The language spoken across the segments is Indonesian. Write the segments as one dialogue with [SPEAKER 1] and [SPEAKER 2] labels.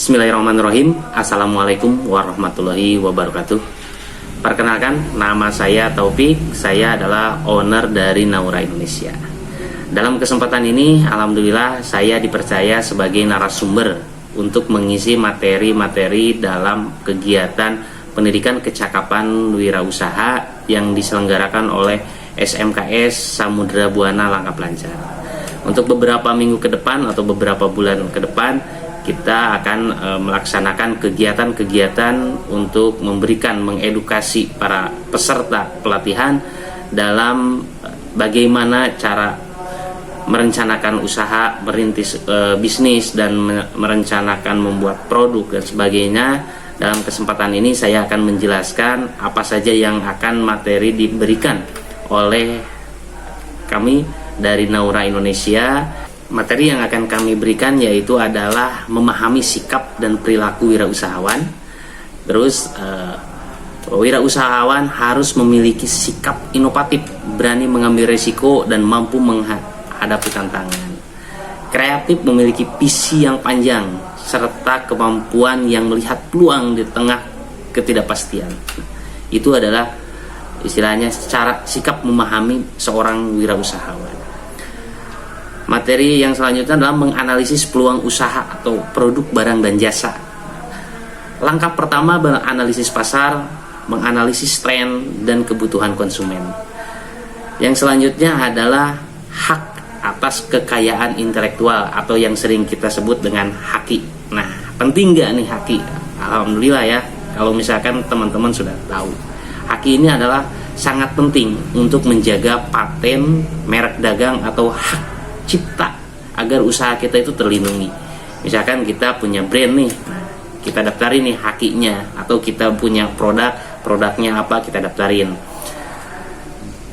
[SPEAKER 1] Bismillahirrahmanirrahim. Assalamualaikum warahmatullahi wabarakatuh. Perkenalkan, nama saya Taufik. Saya adalah owner dari Naura Indonesia. Dalam kesempatan ini, alhamdulillah saya dipercaya sebagai narasumber untuk mengisi materi-materi dalam kegiatan pendidikan kecakapan wirausaha yang diselenggarakan oleh SMKS Samudra Buana Langkap Lancar. Untuk beberapa minggu ke depan atau beberapa bulan ke depan, kita akan melaksanakan kegiatan-kegiatan untuk mengedukasi para peserta pelatihan dalam bagaimana cara merencanakan usaha, merintis bisnis, dan merencanakan membuat produk dan sebagainya. Dalam kesempatan ini saya akan menjelaskan apa saja yang akan materi diberikan oleh kami dari Naura Indonesia. Materi yang akan kami berikan yaitu adalah memahami sikap dan perilaku wirausahawan. Terus wirausahawan harus memiliki sikap inovatif, berani mengambil risiko dan mampu menghadapi tantangan. Kreatif, memiliki visi yang panjang serta kemampuan yang melihat peluang di tengah ketidakpastian. Itu adalah istilahnya secara sikap memahami seorang wirausahawan. Materi yang selanjutnya adalah menganalisis peluang usaha atau produk, barang, dan jasa. Langkah pertama, menganalisis pasar, menganalisis tren dan kebutuhan konsumen. Yang selanjutnya adalah hak atas kekayaan intelektual atau yang sering kita sebut dengan haki. Nah, penting nggak nih haki? Alhamdulillah ya, kalau misalkan teman-teman sudah tahu. Haki ini adalah sangat penting untuk menjaga paten, merek dagang atau hak cipta agar usaha kita itu terlindungi. Misalkan kita punya brand nih, kita daftarin nih hakinya, atau kita punya produknya apa, kita daftarin.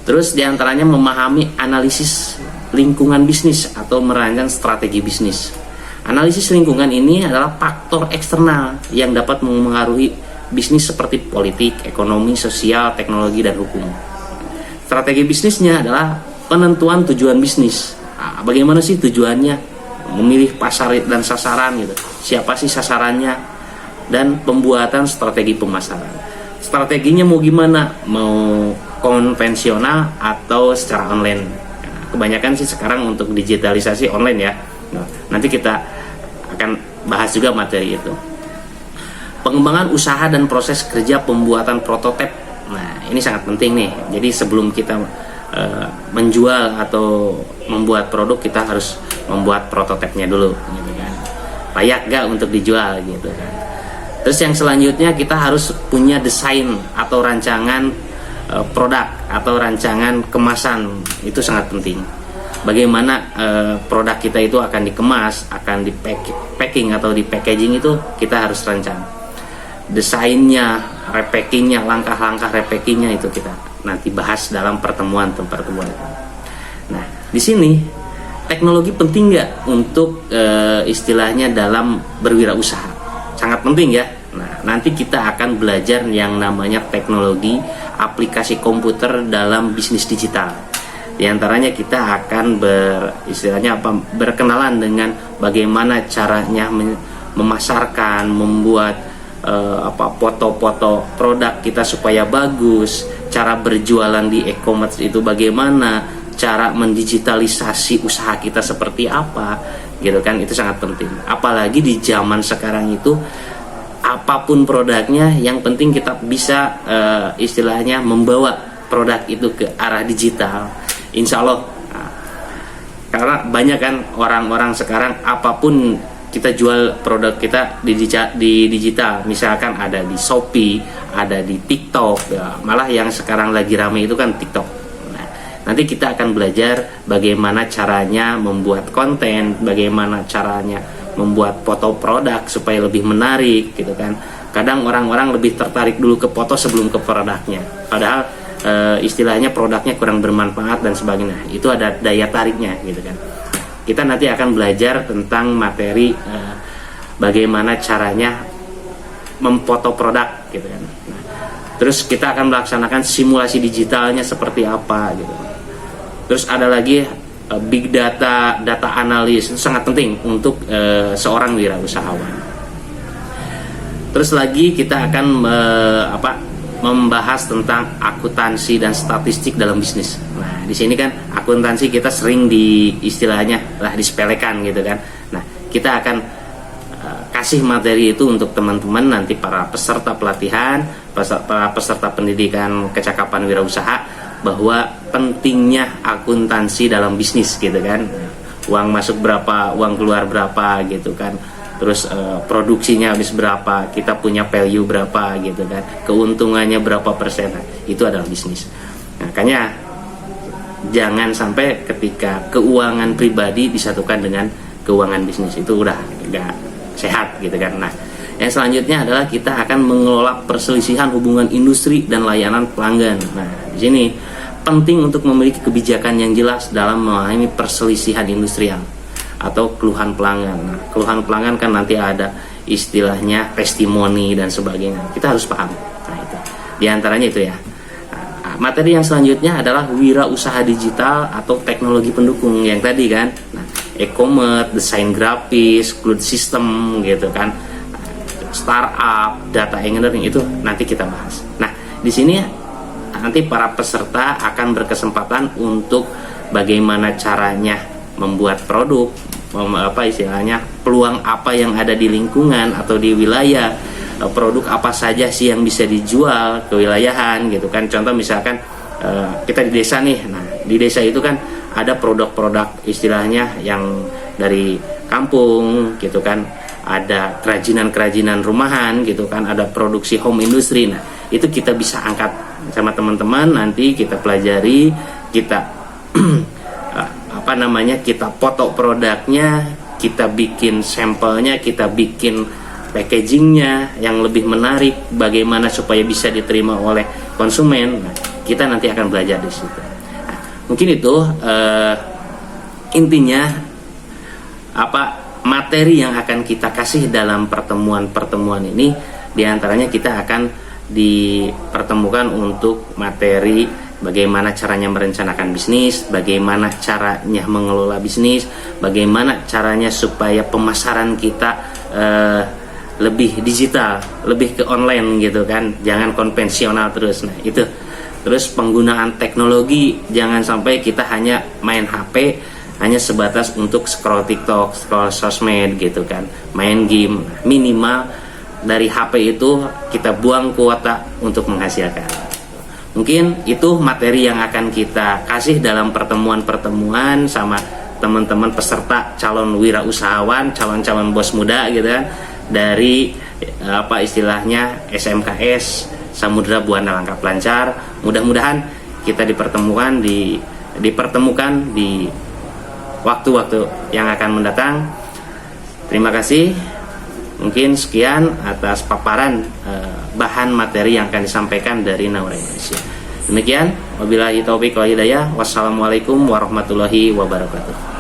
[SPEAKER 1] Terus diantaranya memahami analisis lingkungan bisnis atau merancang strategi bisnis. Analisis lingkungan ini adalah faktor eksternal yang dapat mempengaruhi bisnis seperti politik, ekonomi, sosial, teknologi, dan hukum. Strategi bisnisnya adalah penentuan tujuan bisnis. Bagaimana sih tujuannya, memilih pasar dan sasaran gitu, siapa sih sasarannya, dan pembuatan strategi pemasaran. Strateginya mau gimana, mau konvensional atau secara online. Kebanyakan sih sekarang untuk digitalisasi online ya. Nanti kita akan bahas juga materi itu. Pengembangan usaha dan proses kerja pembuatan prototip. Nah, ini sangat penting nih. Jadi sebelum kita menjual atau membuat produk, kita harus membuat prototipnya dulu gitu kan, layak gak untuk dijual gitu kan. Terus yang selanjutnya kita harus punya desain atau rancangan produk atau rancangan kemasan. Itu sangat penting. Bagaimana produk kita itu akan dikemas, akan di packing atau di packaging, itu kita harus rancang desainnya, repackingnya, langkah-langkah repackingnya itu kita nanti bahas dalam pertemuan. Nah, di sini teknologi penting nggak untuk istilahnya dalam berwirausaha? Sangat penting ya. Nah, nanti kita akan belajar yang namanya teknologi aplikasi komputer dalam bisnis digital. Di antaranya kita akan berkenalan dengan bagaimana caranya memasarkan, membuat foto-foto produk kita supaya bagus, cara berjualan di e-commerce itu bagaimana, cara mendigitalisasi usaha kita seperti apa gitu kan. Itu sangat penting, apalagi di zaman sekarang itu apapun produknya, yang penting kita bisa istilahnya membawa produk itu ke arah digital, insya Allah. Karena banyak kan orang-orang sekarang apapun kita jual produk kita di digital, misalkan ada di Shopee, ada di TikTok ya. Malah yang sekarang lagi ramai itu kan TikTok. Nah, nanti kita akan belajar bagaimana caranya membuat konten, bagaimana caranya membuat foto produk supaya lebih menarik gitu kan. Kadang orang-orang lebih tertarik dulu ke foto sebelum ke produknya, padahal istilahnya produknya kurang bermanfaat dan sebagainya. Itu ada daya tariknya gitu kan. Kita nanti akan belajar tentang materi bagaimana caranya memfoto produk gitu kan. Nah, terus kita akan melaksanakan simulasi digitalnya seperti apa gitu. Terus ada lagi big data, data analis, itu sangat penting untuk seorang wirausahawan. Terus lagi kita akan membahas tentang akuntansi dan statistik dalam bisnis. Nah, di sini kan akuntansi kita sering istilahnya disepelekan gitu kan. Nah, kita akan kasih materi itu untuk teman-teman nanti para peserta pelatihan, para peserta pendidikan kecakapan wirausaha, bahwa pentingnya akuntansi dalam bisnis gitu kan. Uang masuk berapa, uang keluar berapa gitu kan. Terus produksinya habis berapa, kita punya value berapa gitu kan, keuntungannya berapa persen. Nah, itu adalah bisnis. Nah, makanya jangan sampai ketika keuangan pribadi disatukan dengan keuangan bisnis, itu udah nggak sehat gitu kan. Nah, yang selanjutnya adalah kita akan mengelola perselisihan hubungan industri dan layanan pelanggan. Nah, di sini penting untuk memiliki kebijakan yang jelas dalam memahami perselisihan industrial atau keluhan pelanggan. Nah, keluhan pelanggan kan nanti ada istilahnya testimoni dan sebagainya. Kita harus paham. Nah, itu. Di antaranya itu ya. Nah, materi yang selanjutnya adalah wirausaha digital atau teknologi pendukung yang tadi kan. Nah, e-commerce, desain grafis, cloud system gitu kan. Startup, data engineering itu nanti kita bahas. Nah, di sini nanti para peserta akan berkesempatan untuk bagaimana caranya membuat produk, istilahnya peluang apa yang ada di lingkungan atau di wilayah, produk apa saja sih yang bisa dijual kewilayahan gitu kan. Contoh misalkan kita di desa nih, nah di desa itu kan ada produk-produk istilahnya yang dari kampung gitu kan, ada kerajinan-kerajinan rumahan gitu kan, ada produksi home industry. Nah, itu kita bisa angkat sama teman-teman, nanti kita pelajari, kita kita foto produknya, kita bikin sampelnya, kita bikin packagingnya yang lebih menarik, bagaimana supaya bisa diterima oleh konsumen. Nah, kita nanti akan belajar di situ. Nah, mungkin itu intinya materi yang akan kita kasih dalam pertemuan-pertemuan ini. Diantaranya kita akan dipertemukan untuk materi bagaimana caranya merencanakan bisnis, bagaimana caranya mengelola bisnis, bagaimana caranya supaya pemasaran kita lebih digital, lebih ke online gitu kan, jangan konvensional terus. Nah, itu. Terus penggunaan teknologi, jangan sampai kita hanya main HP, hanya sebatas untuk scroll TikTok, scroll sosmed gitu kan, main game. Minimal dari HP itu kita buang kuota untuk menghasilkan. Mungkin itu materi yang akan kita kasih dalam pertemuan-pertemuan sama teman-teman peserta calon wirausahawan, calon-calon bos muda gitu kan, dari istilahnya SMKS Samudra Buana Langkap Lancar. Mudah-mudahan kita dipertemukan di waktu-waktu yang akan mendatang. Terima kasih. Mungkin sekian atas paparan bahan materi yang akan disampaikan dari Naura Indonesia. Demikian, wabillahi taufiq wal hidayah. Wassalamualaikum warahmatullahi wabarakatuh.